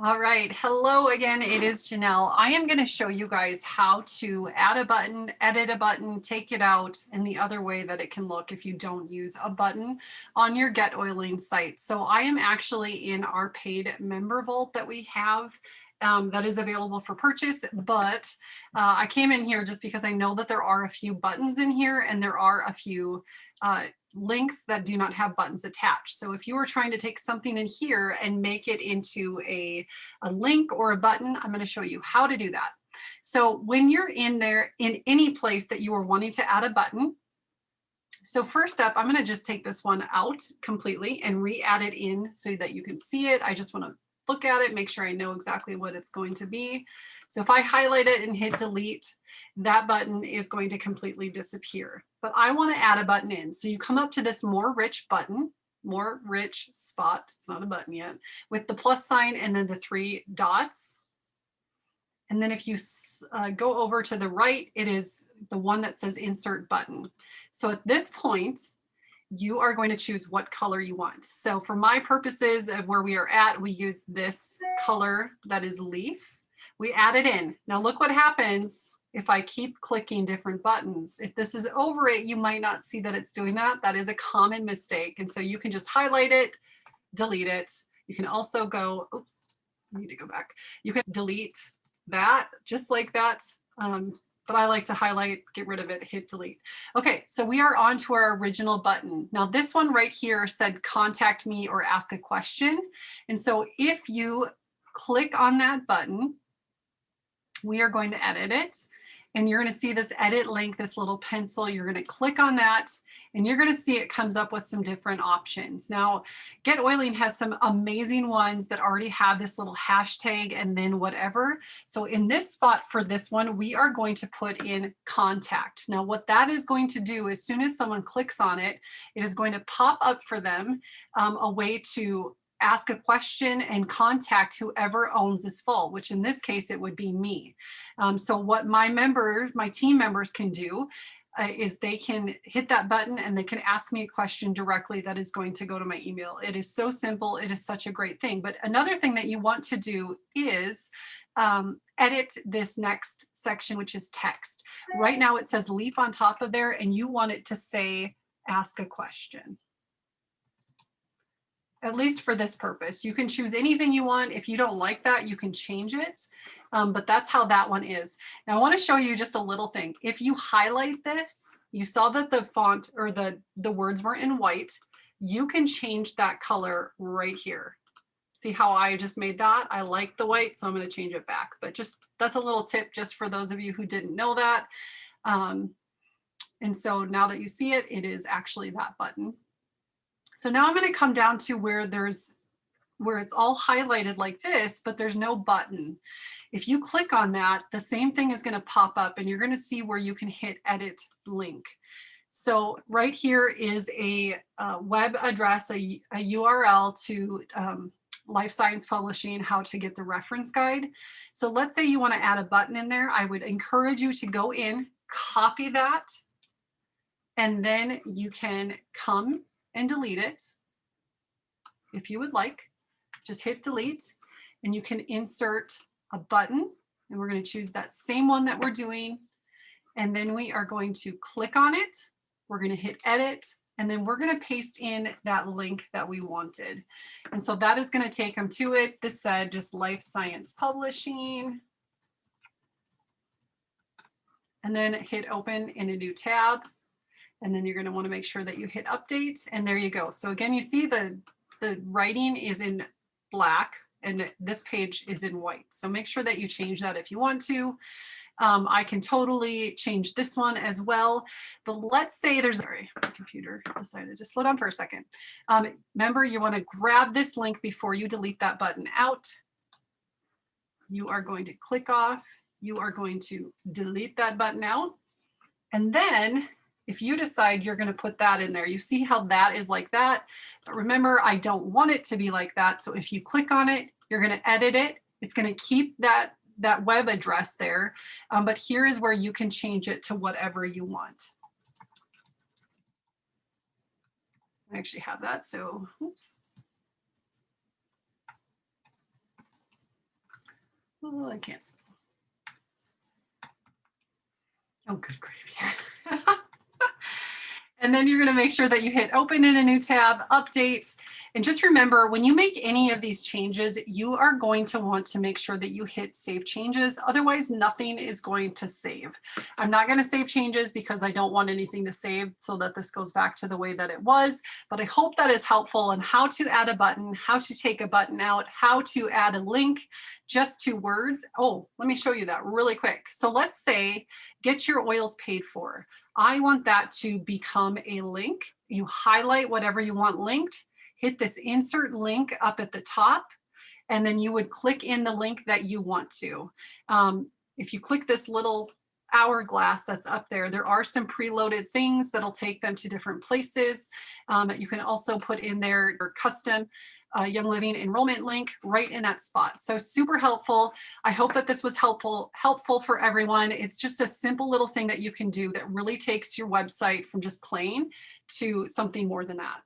All right, hello again, it is Janelle. I am going to show you guys how to add a button, edit a button, take it out, and the other way that it can look if you don't use a button on your GetOiling site. So I am actually in our paid member vault that we have that is available for purchase, but I came in here just because I know that there are a few buttons in here and there are a few links that do not have buttons attached. So if you were trying to take something in here and make it into a link or a button, I'm going to show you how to do that. So when you're in there in any place that you are wanting to add a button, so first up, I'm going to just take this one out completely and re-add it in so that you can see it. I just want to look at it, make sure I know exactly what it's going to be. So if I highlight it and hit delete, that button is going to completely disappear. But I want to add a button in. So you come up to this more rich button, more rich spot. It's not a button yet, with the plus sign and then the 3 dots. And then if you go over to the right, it is the one that says insert button. So at this point, you are going to choose what color you want. So for my purposes of where we are at, we use this color that is leaf. We add it in. Now look what happens if I keep clicking different buttons. If this is over it, you might not see that it's doing that. That is a common mistake. And so you can just highlight it, delete it. You can also go, oops, I need to go back. You can delete that just like that. But I like to highlight, get rid of it, hit delete. Okay, so we are on to our original button. Now this one right here said contact me or ask a question. And so if you click on that button, we are going to edit it. And you're going to see this edit link, this little pencil. You're going to click on that and you're going to see it comes up with some different options. Now, GetOiling has some amazing ones that already have this little hashtag and then whatever. So in this spot for this one, we are going to put in contact. Now, what that is going to do, as soon as someone clicks on it, it is going to pop up for them a way to ask a question and contact whoever owns this vault, which in this case, it would be me. So what my team members can do is they can hit that button and they can ask me a question directly that is going to go to my email. It is so simple. It is such a great thing. But another thing that you want to do is edit this next section, which is text. Right now it says leaf on top of there and you want it to say ask a question. At least for this purpose. You can choose anything you want. If you don't like that, you can change it. But that's how that one is. Now I want to show you just a little thing. If you highlight this, you saw that the font or the words were in white. You can change that color right here. See how I just made that? I like the white, so I'm going to change it back. But just that's a little tip just for those of you who didn't know that. And so now that you see it, it is actually that button. So now I'm going to come down to where it's all highlighted like this, but there's no button. If you click on that, the same thing is going to pop up and you're going to see where you can hit edit link. So right here is a web address, a URL to Life Science Publishing, how to get the reference guide. So let's say you want to add a button in there. I would encourage you to go in, copy that, and then you can come and delete it if you would like. Just hit delete and you can insert a button and we're going to choose that same one that we're doing and then we are going to click on it. We're going to hit edit and then we're going to paste in that link that we wanted. And so that is going to take them to it. This said just Life Science Publishing and then hit open in a new tab. And then you're going to want to make sure that you hit update and there you go. So again, you see the writing is in black and this page is in white. So make sure that you change that if you want to. I can totally change this one as well. But let's say sorry, my computer decided to slow down for a second. Remember, you want to grab this link before you delete that button out. You are going to click off. You are going to delete that button out. And then if you decide you're going to put that in there, you see how that is like that. But remember, I don't want it to be like that. So if you click on it, you're going to edit it. It's going to keep that web address there. But here is where you can change it to whatever you want. I actually have that. So, oops. Oh, I can't. Oh, good gravy. And then you're going to make sure that you hit open in a new tab, update. And just remember, when you make any of these changes, you are going to want to make sure that you hit save changes. Otherwise, nothing is going to save. I'm not going to save changes because I don't want anything to save so that this goes back to the way that it was. But I hope that is helpful on how to add a button, how to take a button out, how to add a link, just 2 words. Oh, let me show you that really quick. So let's say, get your oils paid for. I want that to become a link. You highlight whatever you want linked, hit this insert link up at the top, and then you would click in the link that you want to. If you click this little hourglass that's up there, there are some preloaded things that'll take them to different places. You can also put in there your custom Young Living enrollment link right in that spot. So super helpful. I hope that this was helpful for everyone. It's just a simple little thing that you can do that really takes your website from just plain to something more than that.